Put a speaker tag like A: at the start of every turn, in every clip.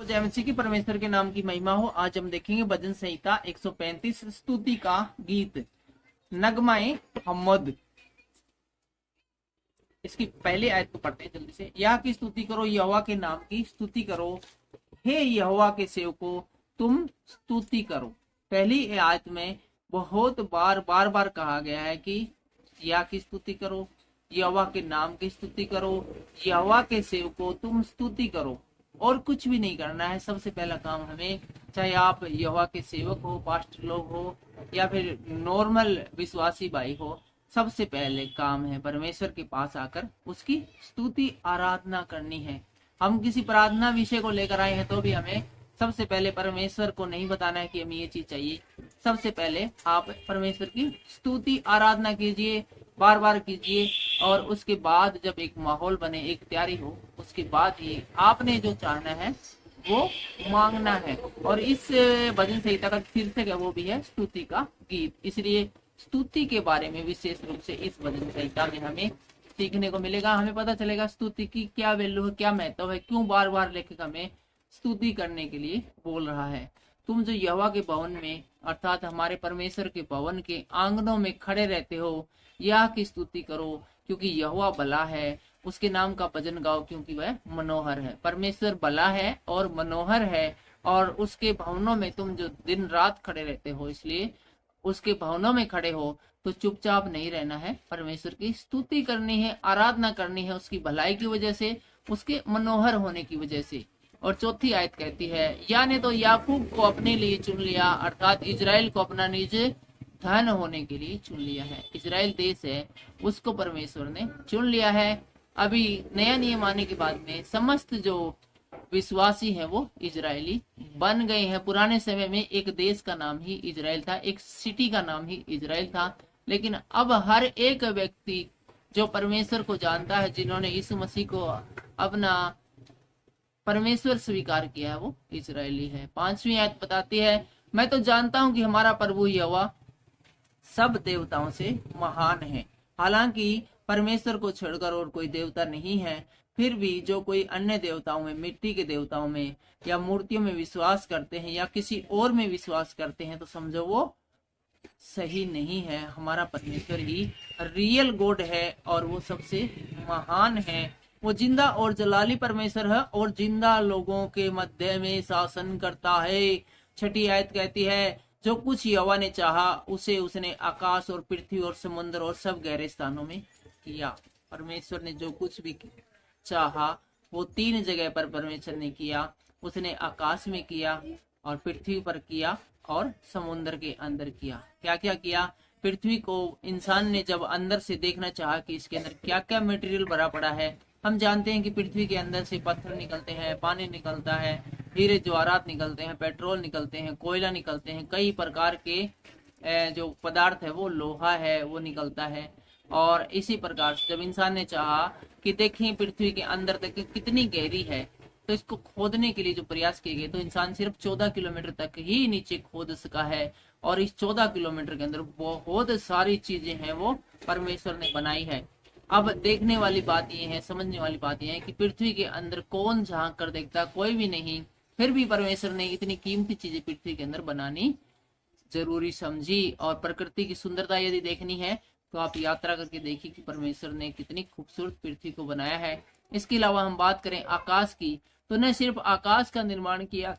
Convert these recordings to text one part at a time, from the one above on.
A: तो जयमसी की परमेश्वर के नाम की महिमा हो। आज हम देखेंगे भजन संहिता 135 स्तुति का गीत नगमाए हम्मद। इसकी पहले आयत को पढ़ते हैं जल्दी से। यह की स्तुति करो, यहोवा के नाम की स्तुति करो, हे यहोवा के सेवको तुम स्तुति करो। पहली आयत में बहुत बार कहा गया है कि यह की स्तुति करो, यहोवा के नाम की स्तुति करो, यहोवा के सेवको तुम स्तुति करो। और कुछ भी नहीं करना है। सबसे पहला काम हमें, चाहे आप यहोवा के सेवक हो, पास्टर लोग हो या फिर नॉर्मल विश्वासी भाई हो, सबसे पहले काम है परमेश्वर के पास आकर उसकी स्तुति आराधना करनी है। हम किसी प्रार्थना विषय को लेकर आए हैं तो भी हमें सबसे पहले परमेश्वर को नहीं बताना है कि हमें ये चीज चाहिए। सबसे पहले आप परमेश्वर की स्तुति आराधना कीजिए, बार बार कीजिए, और उसके बाद जब एक माहौल बने, एक तैयारी हो, उसके बाद ही आपने जो चाहना है वो मांगना है। और इस भजन संहिता का शीर्षक है वो भी है स्तुति का गीत। इसलिए स्तुति के बारे में विशेष रूप से इस भजन संहिता में हमें सीखने को मिलेगा। हमें पता चलेगा स्तुति की क्या वैल्यू है, क्या महत्व है, क्यों बार बार लेखक हमें स्तुति करने के लिए बोल रहा है। तुम जो यहोवा के भवन में अर्थात हमारे परमेश्वर के भवन के आंगनों में खड़े रहते हो, यह की स्तुति करो क्योंकि यहोवा भला है, उसके नाम का भजन गाओ क्योंकि वह मनोहर है। परमेश्वर भला है और मनोहर है, और उसके भवनों में तुम जो दिन रात खड़े रहते हो, इसलिए उसके भवनों में खड़े हो तो चुपचाप नहीं रहना है, परमेश्वर की स्तुति करनी है, आराधना करनी है, उसकी भलाई की वजह से, उसके मनोहर होने की वजह से। और चौथी आयत कहती है, या ने तो याकूब को अपने लिए चुन लिया, अर्थात इजराइल को अपना निज धन होने के लिए चुन लिया है। इजराइल देश है, उसको परमेश्वर ने चुन लिया है। अभी नया नियम आने के बाद में समस्त जो विश्वासी हैं वो इजरायली बन गए हैं। पुराने समय में एक देश का नाम ही इजराइल था, एक सिटी का नाम ही इजराइल था, लेकिन अब हर एक व्यक्ति जो परमेश्वर को जानता है, जिन्होंने यीशु मसीह को अपना परमेश्वर स्वीकार किया है, वो इजरायली है। 5वीं आयत बताती है, मैं तो जानता हूं कि हमारा प्रभु यहोवा सब देवताओं से महान है। हालांकि परमेश्वर को छोड़कर और कोई देवता नहीं है, फिर भी जो कोई अन्य देवताओं में, मिट्टी के देवताओं में या मूर्तियों में विश्वास करते हैं या किसी और में विश्वास करते हैं, तो समझो वो सही नहीं है। हमारा परमेश्वर ही रियल गॉड है और वो सबसे महान है। वो जिंदा और जलाली परमेश्वर है और जिंदा लोगों के मध्य में शासन करता है। 6ठी आयत कहती है, जो कुछ यहोवा ने चाहा उसे उसने आकाश और पृथ्वी और समुद्र और सब गहरे स्थानों में किया। परमेश्वर ने जो कुछ भी चाहा वो 3 जगह पर परमेश्वर ने किया। उसने आकाश में किया और पृथ्वी पर किया और समुद्र के अंदर किया। क्या क्या किया? पृथ्वी को इंसान ने जब अंदर से देखना चाहा कि इसके अंदर क्या क्या मटेरियल भरा पड़ा है, हम जानते हैं कि पृथ्वी के अंदर से पत्थर निकलते हैं, पानी निकलता है, हीरे जवाहरात निकलते हैं, पेट्रोल निकलते हैं, कोयला निकलते हैं, कई प्रकार के जो पदार्थ है वो लोहा है वो निकलता है। और इसी प्रकार से जब इंसान ने चाहा कि देखें पृथ्वी के अंदर तक कितनी गहरी है, तो इसको खोदने के लिए जो प्रयास किए गए, तो इंसान सिर्फ 14 किलोमीटर तक ही नीचे खोद सका है। और इस 14 किलोमीटर के अंदर बहुत सारी चीजें हैं वो परमेश्वर ने बनाई है। अब देखने वाली बात यह है, समझने वाली बात यह है कि पृथ्वी के अंदर कौन झांक कर देखता, कोई भी नहीं। फिर भी परमेश्वर ने इतनी कीमती चीजें पृथ्वी के अंदर बनानी जरूरी समझी। और प्रकृति की सुंदरता यदि देखनी है तो आप यात्रा करके देखिए कि परमेश्वर ने कितनी खूबसूरत पृथ्वी को बनाया है। इसके अलावा हम बात करें आकाश की, तो न सिर्फ आकाश का निर्माण किया,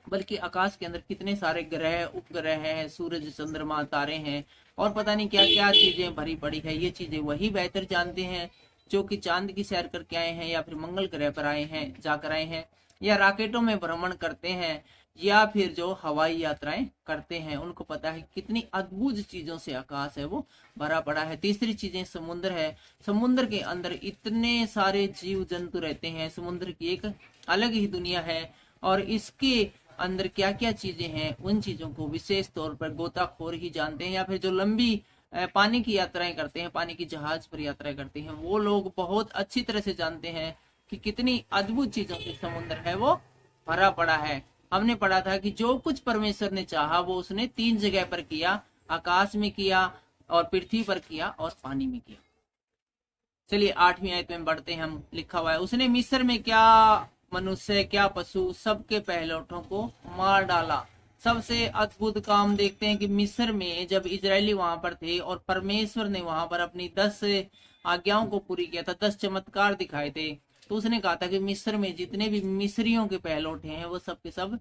A: बल्कि आकाश के अंदर कितने सारे ग्रह, उपग्रह हैं, सूरज, चंद्रमा, तारे हैं, और पता नहीं क्या क्या चीजें भरी पड़ी है। ये चीजें वही बेहतर जानते हैं जो कि चांद की सैर करके आए हैं, या फिर मंगल ग्रह पर आए हैं, जाकर आए हैं, या रॉकेटों में भ्रमण करते हैं, या फिर जो हवाई यात्राएं करते हैं। उनको पता है कितनी अद्भुत चीजों से आकाश है वो भरा पड़ा है। तीसरी चीजें समुद्र है। समुद्र के अंदर इतने सारे जीव जंतु रहते हैं, समुद्र की एक अलग ही दुनिया है। और इसके अंदर क्या क्या चीजें हैं, उन चीजों को विशेष तौर पर गोताखोर ही जानते हैं, या फिर जो लंबी पानी की यात्राएं करते हैं, पानी की जहाज पर यात्राएं करते हैं, वो लोग बहुत अच्छी तरह से जानते हैं कि कितनी अद्भुत चीजों से समुद्र है वो भरा पड़ा है। हमने पढ़ा था कि जो कुछ परमेश्वर ने चाहा वो उसने 3 जगह पर किया, आकाश में किया और पृथ्वी पर किया और पानी में किया। चलिए 8वीं आयत में बढ़ते हैं हम। लिखा हुआ है, उसने मिस्र में क्या मनुष्य क्या पशु सबके पहलौठों को मार डाला। सबसे अद्भुत काम देखते हैं कि मिस्र में जब इजरायली वहां पर थे और परमेश्वर ने वहां पर अपनी 10 आज्ञाओं को पूरी किया था, 10 चमत्कार दिखाए थे, तो उसने कहा था कि मिस्र में जितने भी मिस्रियों के पहलौठे हैं वो सब के सब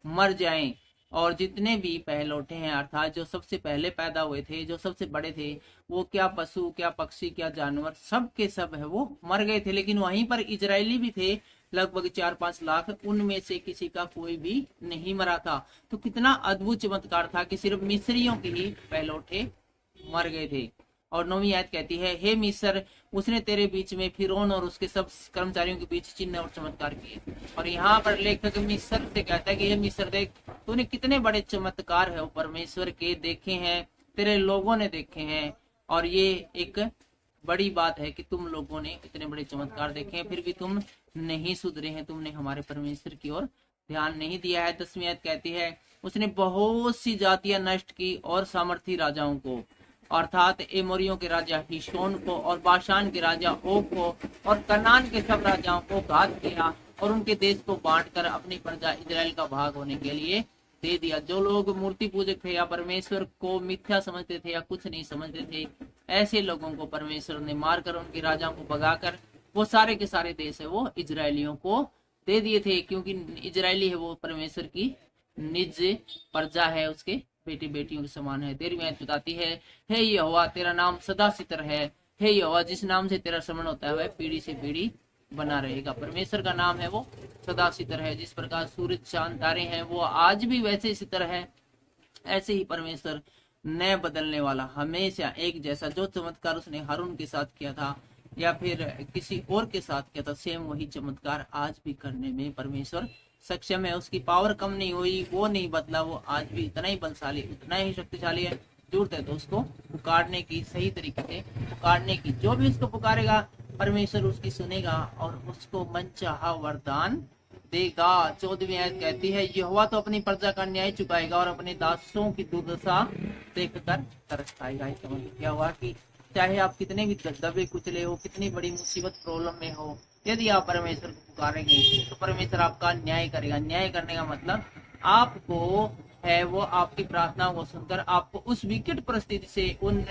A: मर जाएं, और जितने भी पहलौठे हैं अर्थात जो सबसे पहले पैदा हुए थे, जो सबसे बड़े थे, वो क्या पशु क्या पक्षी क्या जानवर सब के सब है वो मर गए थे। लेकिन वहीं पर इजरायली भी थे लगभग 4-5 लाख, उनमें से किसी का कोई भी नहीं मरा था। तो कितना अद्भुत चमत्कार था कि सिर्फ मिस्रियों के ही पहलौठे मर गए थे। और 9वीं आयत कहती है, हे मिस्र, उसने तेरे बीच में फिरौन और उसके सब कर्मचारियों के बीच चिन्ह और चमत्कार किए। और यहाँ पर लेखक मिस्र से कहता है कि हे मिस्र देख, तूने कितने बड़े चमत्कार है वो परमेश्वर के देखे हैं, तेरे लोगों ने देखे हैं, और ये एक बड़ी बात है कि तुम लोगों ने इतने बड़े चमत्कार देखे हैं, फिर भी तुम नहीं सुधरे हैं, तुमने हमारे परमेश्वर की ओर ध्यान नहीं दिया है। 10वीं आयत कहती है, उसने बहुत सी जातियां नष्ट की और सामर्थी राजाओं को, अर्थात एमोरियों के राजा हिशोन को और बाशान के राजा ओग को और कनान के सब राजाओं को घात किया और उनके देश को बांटकर अपनी प्रजा इजराइल का भाग होने के लिए दे दिया। जो लोग मूर्ति पूजक थे या परमेश्वर को मिथ्या समझते थे या कुछ नहीं समझते थे, ऐसे लोगों को परमेश्वर ने मारकर उनके राजाओं को भगाकर वो सारे के सारे देश है वो इजरायलियों को दे दिए थे, क्योंकि इजरायली है वो परमेश्वर की निज प्रजा है, उसके बेटी बेटियों के समान है। 13वीं आयत बताती है, हे यहोवा तेरा नाम सदा सितर है, हे यहोवा जिस नाम से तेरा स्मरण होता है वह पीढ़ी से पीढ़ी बना रहेगा। परमेश्वर का नाम है वो सदा सितर है। जिस प्रकार सूरज चांद तारे हैं वो आज भी वैसे सितर है, ऐसे ही परमेश्वर न बदलने वाला हमेशा एक जैसा, जो चमत्कार उसने हारून के साथ किया था या फिर किसी और के साथ किया था, सेम वही चमत्कार आज भी करने में परमेश्वर सक्षम है। उसकी पावर कम नहीं हुई, वो नहीं बदला, वो आज भी इतना ही बलशाली, उतना ही शक्तिशाली है। जरूरत है तो उसको पुकारने की, सही तरीके से पुकारने की। जो भी उसको पुकारेगा परमेश्वर उसकी सुनेगा और उसको मनचाहा वरदान देगा। 14वीं आयत कहती है, यहोवा तो अपनी प्रजा का न्याय चुकाएगा और अपने दासों की दुर्दशा देखकर तरस खाएगा। इसका मतलब क्या हुआ कि चाहे आप कितने भी दबे कुचले हो, कितनी बड़ी मुसीबत प्रॉब्लम में हो, यदि आप परमेश्वर को पुकारेंगे तो परमेश्वर आपका न्याय करेगा। न्याय करने का मतलब आपको है वो आपकी प्रार्थनाओं को सुनकर आपको उस विकट परिस्थिति से, उन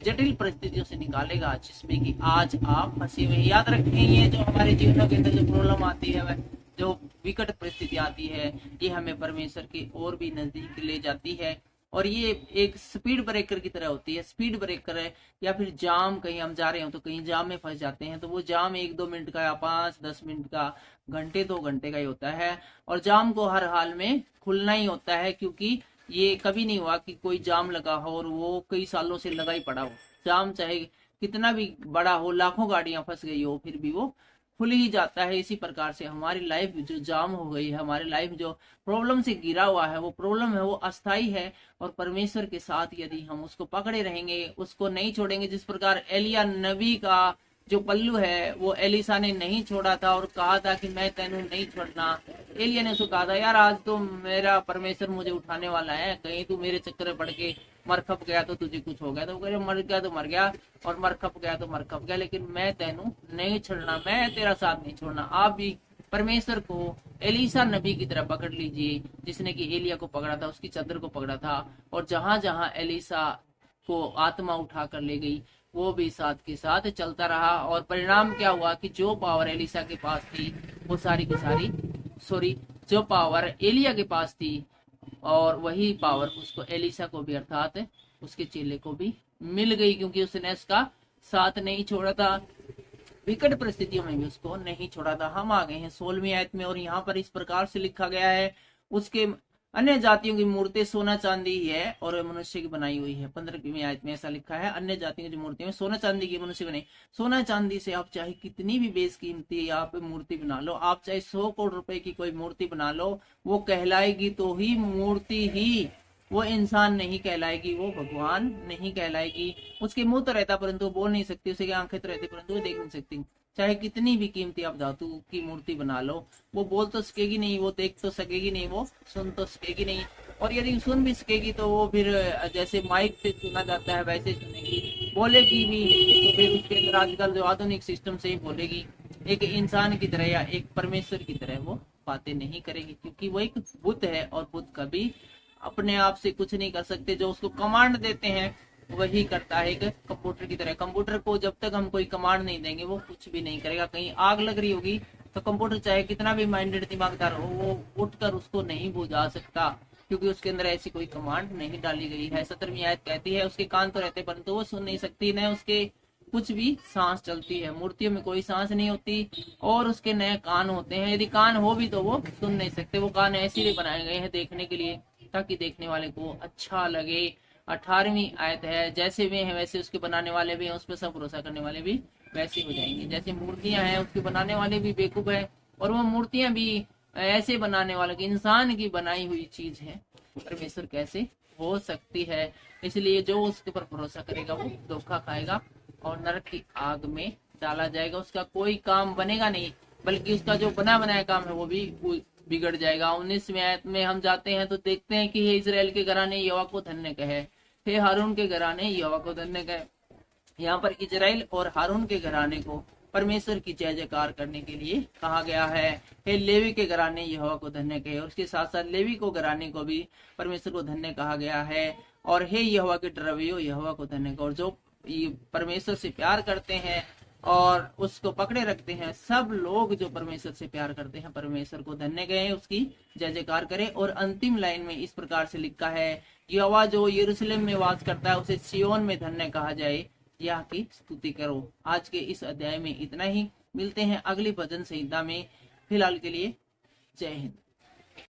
A: जटिल परिस्थितियों से निकालेगा जिसमें कि आज आप फंसे हुए। याद रखें, ये जो हमारे जीवनों के अंदर जो प्रॉब्लम आती है, जो विकट परिस्थिति आती है, ये हमें परमेश्वर की ओर भी नजदीक ले जाती है। और ये एक स्पीड ब्रेकर की तरह होती है। स्पीड ब्रेकर है या फिर जाम, कहीं हम जा रहे हो तो कहीं जाम में फंस जाते हैं, तो वो जाम 1-2 मिनट का या 5-10 मिनट का, घंटे 2 घंटे का ही होता है। और जाम को हर हाल में खुलना ही होता है, क्योंकि ये कभी नहीं हुआ कि कोई जाम लगा हो और वो कई सालों से लगा ही पड़ा हो। जाम चाहे कितना भी बड़ा हो, लाखों गाड़ियां फंस गई हो, फिर भी वो खुल ही जाता है। इसी प्रकार से हमारी लाइफ जो जाम हो गई है, हमारी लाइफ जो प्रॉब्लम से घिरा हुआ है, वो प्रॉब्लम है वो अस्थाई है। और परमेश्वर के साथ यदि हम उसको पकड़े रहेंगे, उसको नहीं छोड़ेंगे, जिस प्रकार एलिया नबी का जो पल्लू है वो एलिसा ने नहीं छोड़ा था और कहा था कि मैं तेनू नहीं छोड़ना। एलिया ने उसको कहा था, यार आज तो मेरा परमेश्वर मुझे उठाने वाला है, कहीं तू मेरे चक्कर में पड़ के मर खप गया तो तुझे कुछ हो गया। तो कह मर गया तो मर गया और मर खप गया तो मर खप गया, लेकिन मैं तेनू नहीं छोड़ना, मैं तेरा साथ नहीं छोड़ना। आप भी परमेश्वर को एलिसा नबी की तरह पकड़ लीजिए, जिसने कि एलिया को पकड़ा था, उसकी चादर को पकड़ा था, और जहां जहां एलिसा को आत्मा उठा कर ले गई वो भी साथ के साथ चलता रहा। और परिणाम क्या हुआ कि जो पावर एलिसा के पास थी वो सारी की सारी जो पावर एलिया के पास थी, और वही पावर उसको एलिसा को भी अर्थात उसके चेले को भी मिल गई, क्योंकि उसने उसका साथ नहीं छोड़ा था, विकट परिस्थितियों में भी उसको नहीं छोड़ा था। हम आ गए हैं 16वीं आयत में, और यहाँ पर इस प्रकार से लिखा गया है, उसके अन्य जातियों की मूर्तें सोना चांदी ही है और मनुष्य की बनाई हुई है। 15वीं आयत में ऐसा लिखा है, अन्य जातियों की मूर्तियां सोना चांदी की मनुष्य बनाई। सोना चांदी से आप चाहे कितनी भी बेशकीमती आप मूर्ति बना लो, आप चाहे 100 करोड़ रुपए की कोई मूर्ति बना लो, वो कहलाएगी तो ही मूर्ति ही, वो इंसान नहीं कहलाएगी, वो भगवान नहीं कहलाएगी। उसके मुंह तो रहता परंतु बोल नहीं सकती, उसके आंखें तो रहती परंतु वो देख नहीं सकती। चाहे कितनी भी कीमती आप धातु की मूर्ति बना लो, वो बोल तो सकेगी नहीं, वो देख तो सकेगी नहीं, वो सुन तो सकेगी नहीं। और यदि सुन भी सकेगी तो वो फिर जैसे माइक से सुना जाता है वैसे सुनेगी, बोलेगी भी तो फिर उसके अंदर आजकल जो आधुनिक सिस्टम से ही बोलेगी। एक इंसान की तरह या एक परमेश्वर की तरह वो बातें नहीं करेंगे, क्योंकि वो एक बुत है और बुत कभी अपने आप से कुछ नहीं कर सकते। जो उसको कमांड देते हैं वही करता है, एक कंप्यूटर की तरह। कंप्यूटर को जब तक हम कोई कमांड नहीं देंगे वो कुछ भी नहीं करेगा। कहीं आग लग रही होगी तो कंप्यूटर चाहे कितना भी माइंडेड दिमागदार हो, वो उठकर उसको नहीं बुझा सकता, क्योंकि उसके अंदर ऐसी कोई कमांड नहीं डाली गई है। 17वीं आयत कहती है उसके कान तो रहते परंतु वो सुन नहीं सकती, न उसके कुछ भी सांस चलती है। मूर्तियों में कोई सांस नहीं होती और उसके नए कान होते हैं, यदि कान हो भी तो वो सुन नहीं सकते। वो कान ऐसे ही बनाए गए हैं देखने के लिए, ताकि देखने वाले को अच्छा लगे। 18वीं आयत है, जैसे वे हैं वैसे उसके बनाने वाले भी हैं, उस पर सब भरोसा करने वाले भी वैसे हो जाएंगे। जैसे मूर्तियां हैं उसके बनाने वाले भी बेवकूफ है, और वो मूर्तियां भी ऐसे बनाने वाले की इंसान की बनाई हुई चीज है, परमेश्वर कैसे हो सकती है। इसलिए जो उसके ऊपर भरोसा करेगा वो धोखा खाएगा और नरक की आग में डाला जाएगा। उसका कोई काम बनेगा नहीं, बल्कि उसका जो बना बनाया काम है वो भी बिगड़ जाएगा। 19वीं आयत में हम जाते हैं तो देखते हैं कि हे इजराइल के घराने यहोवा को धन्य कहे, हे हारून के घराने यहोवा को धन्य कहे। यहाँ पर इजराइल और हारून के घराने को परमेश्वर की जय जयकार करने के लिए कहा गया है। हे लेवी के घराने यहोवा को धन्य कहे, और उसके साथ साथ लेवी को घराने को भी परमेश्वर को धन्य कहा गया है। और हे यहोवा के डरवियो यहोवा को धन्य कहो। और जो परमेश्वर से प्यार करते हैं और उसको पकड़े रखते हैं, सब लोग जो परमेश्वर से प्यार करते हैं परमेश्वर को धन्य कहें, उसकी जय जयकार करें। और अंतिम लाइन में इस प्रकार से लिखा है, यहोवा जो यरूशलेम में वास करता है उसे सियोन में धन्य कहा जाए, यह की स्तुति करो। आज के इस अध्याय में इतना ही, मिलते हैं अगली भजन संहिता में। फिलहाल के लिए जय हिंद।